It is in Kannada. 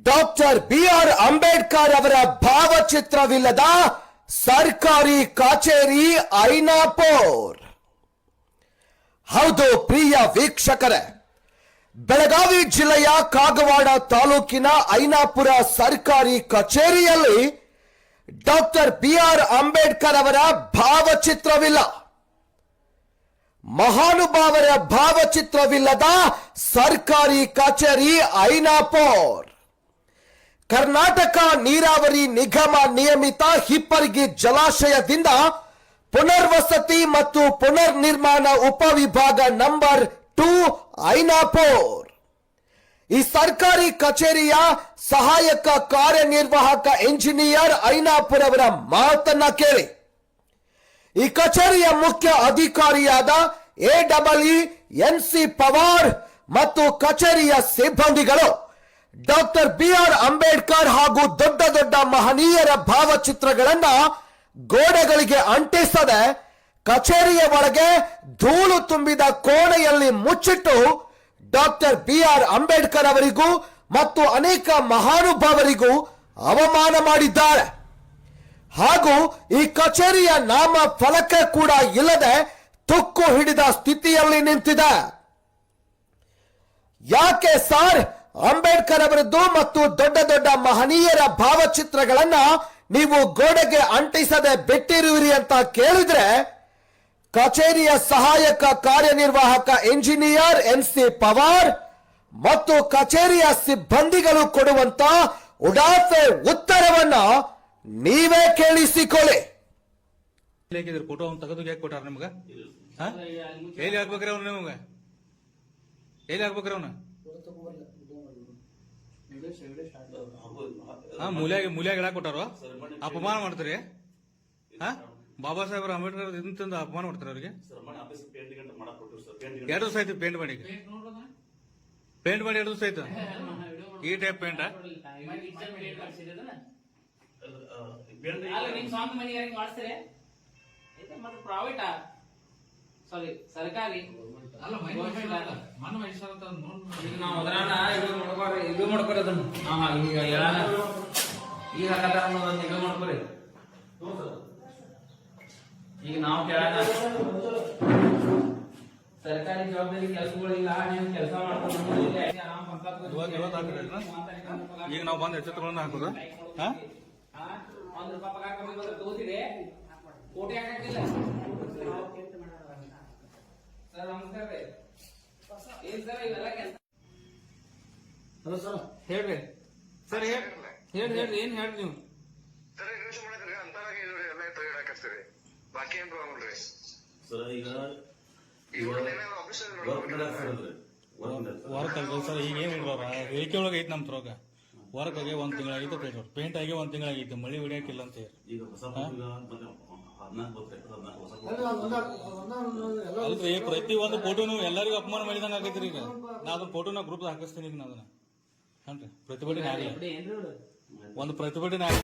ಡಾಕ್ಟರ್ ಬಿಆರ್ ಅಂಬೇಡ್ಕರ್ ಅವರ ಭಾವಚಿತ್ರವಿಲ್ಲದ ಸರ್ಕಾರಿ ಕಚೇರಿ ಐನಾಪುರ. ಹೌದು ಪ್ರಿಯ ವೀಕ್ಷಕರೇ, ಬೆಳಗಾವಿ ಜಿಲ್ಲೆಯ ಕಾಗವಾಡ ತಾಲೂಕಿನ ಐನಾಪುರ ಸರ್ಕಾರಿ ಕಚೇರಿಯಲ್ಲಿ ಡಾಕ್ಟರ್ ಬಿಆರ್ ಅಂಬೇಡ್ಕರ್ ಅವರ ಭಾವಚಿತ್ರವಿಲ್ಲ. ಮಹಾನುಭಾವರ ಭಾವಚಿತ್ರವಿಲ್ಲದ ಸರ್ಕಾರಿ ಕಚೇರಿ ಐನಾಪುರ. ಕರ್ನಾಟಕ ನೀರಾವರಿ ನಿಗಮ ನಿಯಮಿತ ಹಿಪ್ಪರಗಿ ಜಲಾಶಯದಿಂದ ಪುನರ್ವಸತಿ ಮತ್ತು ಪುನರ್ ನಿರ್ಮಾಣ ಉಪವಿಭಾಗ ನಂಬರ್ 2 ಐನಾಪುರ. ಈ ಸರ್ಕಾರಿ ಕಚೇರಿಯ ಸಹಾಯಕ ಕಾರ್ಯನಿರ್ವಾಹಕ ಇಂಜಿನಿಯರ್ ಐನಾಪುರ ಅವರ ಮಾತನ್ನ ಕೇಳಿ. ಈ ಕಚೇರಿಯ ಮುಖ್ಯ ಅಧಿಕಾರಿಯಾದ AEE-NC ಪವಾರ್ ಮತ್ತು ಕಚೇರಿಯ ಸಿಬ್ಬಂದಿಗಳು ಡಾಕ್ಟರ್ ಬಿಆರ್ ಅಂಬೇಡ್ಕರ್ ಹಾಗೂ ದೊಡ್ಡ ದೊಡ್ಡ ಮಹನೀಯರ ಭಾವಚಿತ್ರಗಳನ್ನ ಗೋಡೆಗಳಿಗೆ ಅಂಟಿಸದೆ ಕಚೇರಿಯ ಒಳಗೆ ಧೂಳು ತುಂಬಿದ ಕೋಣೆಯಲ್ಲಿ ಮುಚ್ಚಿಟ್ಟು ಡಾಕ್ಟರ್ ಬಿಆರ್ ಅಂಬೇಡ್ಕರ್ ಅವರಿಗೂ ಮತ್ತು ಅನೇಕ ಮಹಾನುಭಾವರಿಗೂ ಅವಮಾನ ಮಾಡಿದ್ದಾರೆ. ಹಾಗೂ ಈ ಕಚೇರಿಯ ನಾಮ ಫಲಕ ಕೂಡ ಇಲ್ಲದೆ ತುಕ್ಕು ಹಿಡಿದ ಸ್ಥಿತಿಯಲ್ಲಿ ನಿಂತಿದೆ. ಯಾಕೆ ಸರ್ ಅಂಬೇಡ್ಕರ್ ಅವರದ್ದು ಮತ್ತು ದೊಡ್ಡ ದೊಡ್ಡ ಮಹನೀಯರ ಭಾವಚಿತ್ರಗಳನ್ನ ನೀವು ಗೋಡೆಗೆ ಅಂಟಿಸದೆ ಬಿಟ್ಟಿರುವಿರಿ ಅಂತ ಕೇಳಿದ್ರೆ, ಕಚೇರಿಯ ಸಹಾಯಕ ಕಾರ್ಯನಿರ್ವಾಹಕ ಇಂಜಿನಿಯರ್ NC ಪವಾರ್ ಮತ್ತು ಕಚೇರಿಯ ಸಿಬ್ಬಂದಿಗಳು ಕೊಡುವಂತ ಉಡಾಫೆ ಉತ್ತರವನ್ನ ನೀವೇ ಕೇಳಿಸಿಕೊಳ್ಳಿ. ಫೋಟೋ ತೆಗೆದು ಯಾಕೆ ಕೊಟ್ಟಾರ ನಿಮ್ಗ? ಎಲ್ಲಿ ಹಾಕ್ಬೇಕ್ರಿ ಅವ್ನು? ನಿಮ್ಗ ಎಲ್ಲಿ ಹಾಕ್ಬೇಕ್ರಿ ಅವ್ನ? ಮೂಲ್ಯಾಗ ಇಡಾಕ್ ಕೊಟ್ಟಾರ? ಅಪಮಾನ ಮಾಡ್ತೀರಿ? ಬಾಬಾ ಸಾಹೇಬ್ರ ಅಂಬೇಡ್ಕರ್ ಇಂತಂದು ಅಪಮಾನ ಮಾಡ್ತಾರೆ ಅವ್ರಿಗೆ. 2 ದಿವಸ ಆಯ್ತು ಪೇಂಟ್ ಮಾಡಿ. ಪೇಂಟ್ ಮಾಡಿ 2 ದಿವಸ ಆಯ್ತು. ಈ ಟೈಪ್ ಪೇಂಟ್ ಸರ್ಕಾರಿ ಈಗ ನಾವು ಕೇಳೋಣ, ಸರ್ಕಾರಿ ಜವಾಬ್ದಾರಿ ಕೆಲಸಗಳಿಲ್ಲ, ನೀವು ಕೆಲಸ ಮಾಡ್ಕೊಂಡು ಈಗ ನಾವು ಬಂದ್ ಎಚ್ಚೆತ್ತುಗಳನ್ನ ಹಾಕೋದು. ₹1 ಪಗಾರ ಕಮ್ಮಿ ಬಂದ್ರೆ ತಗೋತೀರಿ, ಕೋಟಿ ಹಾಕಿಲ್ಲ. ಸರ್ ನಮಸ್ಕಾರ ರೀ. ಏನ್ ಸರ್ ಇವೆಲ್ಲ ಕೆಲಸ? ಹಲೋ ಸರ್, ಹೇಳ್ರಿ ಸರ್. ಹೇಳ್ರಿ ಏನ್ ಹೇಳ್ರಿ ನೀವು? ಬಾಕಿ ಏನ್ ಪ್ರಾಬ್ಲಮ್ ರೀ ಸರ್? ಈಗ ಸರ್ ಈಗ ಏನ್ ಹೇಳ್ಬಾರ ಹೇಳಿಕೆ ಒಳಗೆ ಐತಿ ನಮ್ ತ್ರೋಗ. ವರ್ಕ್ ಆಗಿ 1 ತಿಂಗಳಾಗಿತ್ತು, ಪೇಂಟ್ ಆಗಿ 1 ತಿಂಗಳಾಗಿತ್ತು, ಮಳಿ ಹೊಡಿಯಾಕಿಲ್ಲ ಅಂತ ಹೇಳಿ. ಅಲ್ರಿ ಪ್ರತಿ ಒಂದು ಫೋಟೋನು ಎಲ್ಲರಿಗೂ ಅಪಮಾನ ಮಾಡಿದಂಗ ಆಗೈತ್ರಿ. ಈಗ ನಾ ಅದನ್ನ ಫೋಟೋನ ಗ್ರೂಪ್ ಹಾಕಿಸ್ತೀನಿ. ಈಗ ನಾ ಅದನ್ನ ಪ್ರತಿಭಟನೆ ಆಗಲಿ, ಒಂದು ಪ್ರತಿಭಟನೆ ಆಗಲಿ.